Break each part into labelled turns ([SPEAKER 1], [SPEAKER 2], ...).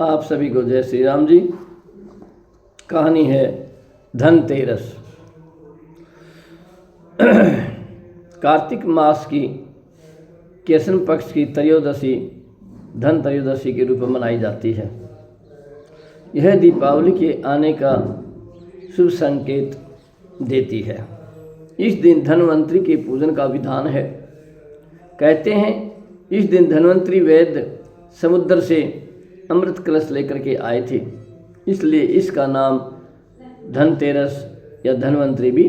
[SPEAKER 1] आप सभी को जय श्री राम जी। कहानी है धनतेरस। कार्तिक मास की कृष्ण पक्ष की त्रयोदशी धन त्रयोदशी के रूप में मनाई जाती है। यह दीपावली के आने का शुभ संकेत देती है। इस दिन धन्वंतरी के पूजन का विधान है। कहते हैं इस दिन धन्वंतरी वैद्य समुद्र से अमृत कलश लेकर के आए थे, इसलिए इसका नाम धनतेरस या धन्वंतरी भी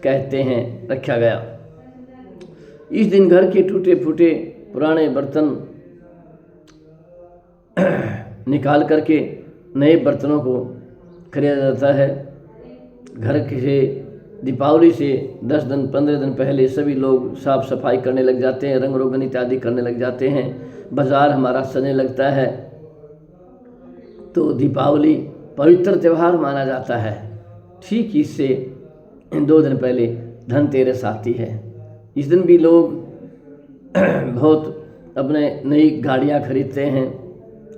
[SPEAKER 1] कहते हैं रखा गया। इस दिन घर के टूटे फूटे पुराने बर्तन निकाल करके नए बर्तनों को खरीदा जाता है। घर के दीपावली से 10 दिन 15 दिन पहले सभी लोग साफ सफाई करने लग जाते हैं, रंग रोगन इत्यादि करने लग जाते हैं। बाजार हमारा सजने लगता है। तो दीपावली पवित्र त्यौहार माना जाता है। ठीक इससे 2 दिन पहले धनतेरस आती है। इस दिन भी लोग बहुत अपने नई गाड़ियाँ खरीदते हैं,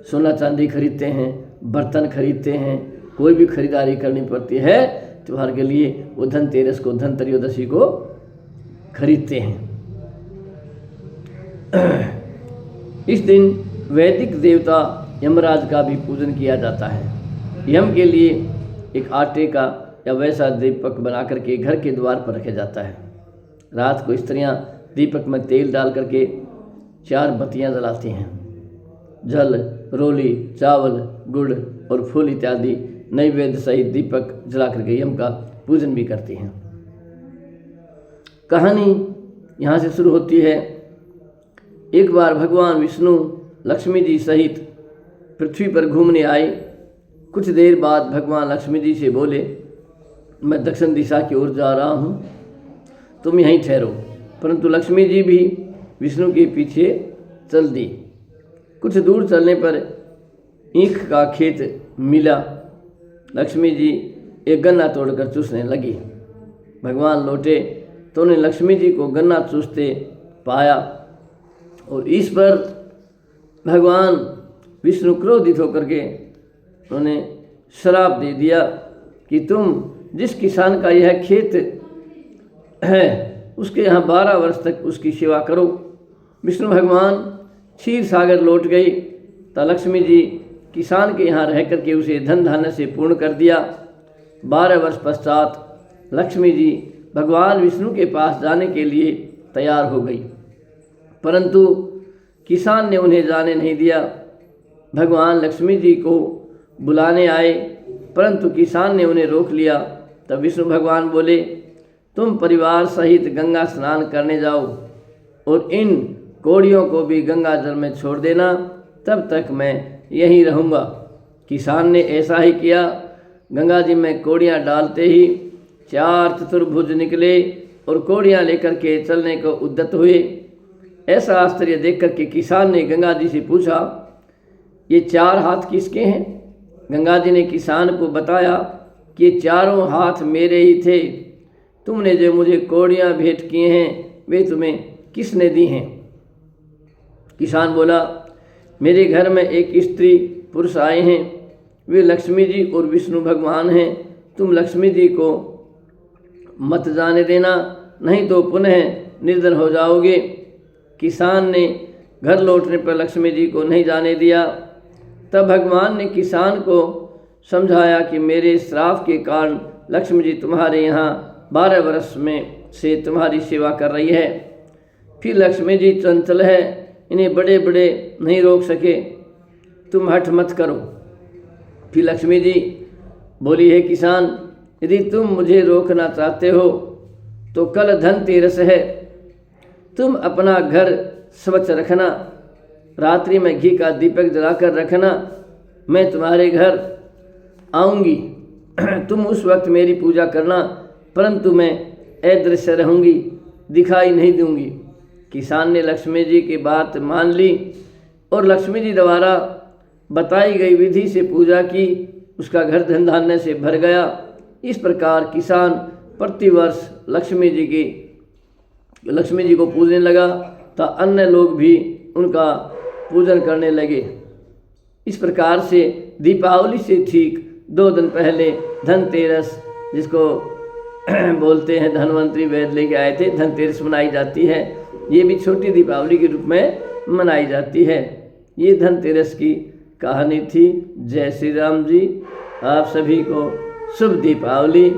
[SPEAKER 1] सोना चांदी खरीदते हैं, बर्तन खरीदते हैं। कोई भी खरीदारी करनी पड़ती है त्यौहार के लिए, वो धनतेरस को धन त्रयोदशी को खरीदते हैं। इस दिन वैदिक देवता यमराज का भी पूजन किया जाता है। यम के लिए एक आटे का या वैसा दीपक बना करके घर के द्वार पर रखा जाता है। रात को स्त्रियां दीपक में तेल डाल करके 4 बत्तियां जलाती हैं। जल, रोली, चावल, गुड़ और फूल इत्यादि नैवेद्य सहित दीपक जला करके यम का पूजन भी करती हैं। कहानी यहाँ से शुरू होती है। एक बार भगवान विष्णु लक्ष्मी जी सहित पृथ्वी पर घूमने आए। कुछ देर बाद भगवान लक्ष्मी जी से बोले, मैं दक्षिण दिशा की ओर जा रहा हूँ, तुम यहीं ठहरो। परंतु लक्ष्मी जी भी विष्णु के पीछे चल दी। कुछ दूर चलने पर ईख का खेत मिला। लक्ष्मी जी एक गन्ना तोड़कर चूसने लगी। भगवान लौटे तो उन्हें लक्ष्मी जी को गन्ना चूसते पाया और इस पर भगवान विष्णु क्रोधित होकर के उन्हें श्राप दे दिया कि तुम जिस किसान का यह खेत है उसके यहाँ 12 वर्ष तक उसकी सेवा करो। विष्णु भगवान क्षीर सागर लौट गई तो लक्ष्मी जी किसान के यहाँ रह करके उसे धन धान्य से पूर्ण कर दिया। 12 वर्ष पश्चात लक्ष्मी जी भगवान विष्णु के पास जाने के लिए तैयार हो गई, परंतु किसान ने उन्हें जाने नहीं दिया। भगवान लक्ष्मी जी को बुलाने आए, परंतु किसान ने उन्हें रोक लिया। तब विष्णु भगवान बोले, तुम परिवार सहित गंगा स्नान करने जाओ और इन कौड़ियों को भी गंगा जल में छोड़ देना, तब तक मैं यहीं रहूँगा। किसान ने ऐसा ही किया। गंगा जी में कौड़ियाँ डालते ही 4 चतुर्भुज निकले और कौड़ियाँ लेकर के चलने को उद्यत हुए। ऐसा आश्चर्य देख करके किसान ने गंगा जी से पूछा, ये 4 हाथ किसके हैं? गंगा जी ने किसान को बताया कि ये 4 हाथ मेरे ही थे। तुमने जो मुझे कौड़ियाँ भेंट किए हैं वे तुम्हें किसने दी हैं? किसान बोला, मेरे घर में एक स्त्री पुरुष आए हैं, वे लक्ष्मी जी और विष्णु भगवान हैं। तुम लक्ष्मी जी को मत जाने देना, नहीं तो पुनः निर्धन हो जाओगे। किसान ने घर लौटने पर लक्ष्मी जी को नहीं जाने दिया। तब भगवान ने किसान को समझाया कि मेरे श्राप के कारण लक्ष्मी जी तुम्हारे यहाँ 12 वर्ष में से तुम्हारी सेवा कर रही है। फिर लक्ष्मी जी चंचल है, इन्हें बड़े बड़े नहीं रोक सके, तुम हठ मत करो। फिर लक्ष्मी जी बोली, है किसान, यदि तुम मुझे रोकना चाहते हो तो कल धनतेरस है, तुम अपना घर स्वच्छ रखना, रात्रि में घी का दीपक जलाकर रखना। मैं तुम्हारे घर आऊँगी, तुम उस वक्त मेरी पूजा करना, परंतु मैं अदृश्य रहूँगी, दिखाई नहीं दूँगी। किसान ने लक्ष्मी जी की बात मान ली और लक्ष्मी जी द्वारा बताई गई विधि से पूजा की। उसका घर धन धान्य से भर गया। इस प्रकार किसान प्रतिवर्ष लक्ष्मी जी को पूजने लगा तो अन्य लोग भी उनका पूजन करने लगे। इस प्रकार से दीपावली से ठीक 2 दिन पहले धनतेरस, जिसको बोलते हैं धनवंतरी वैद्य लेके आए थे, धनतेरस मनाई जाती है। ये भी छोटी दीपावली के रूप में मनाई जाती है। ये धनतेरस की कहानी थी। जय श्री राम जी। आप सभी को शुभ दीपावली।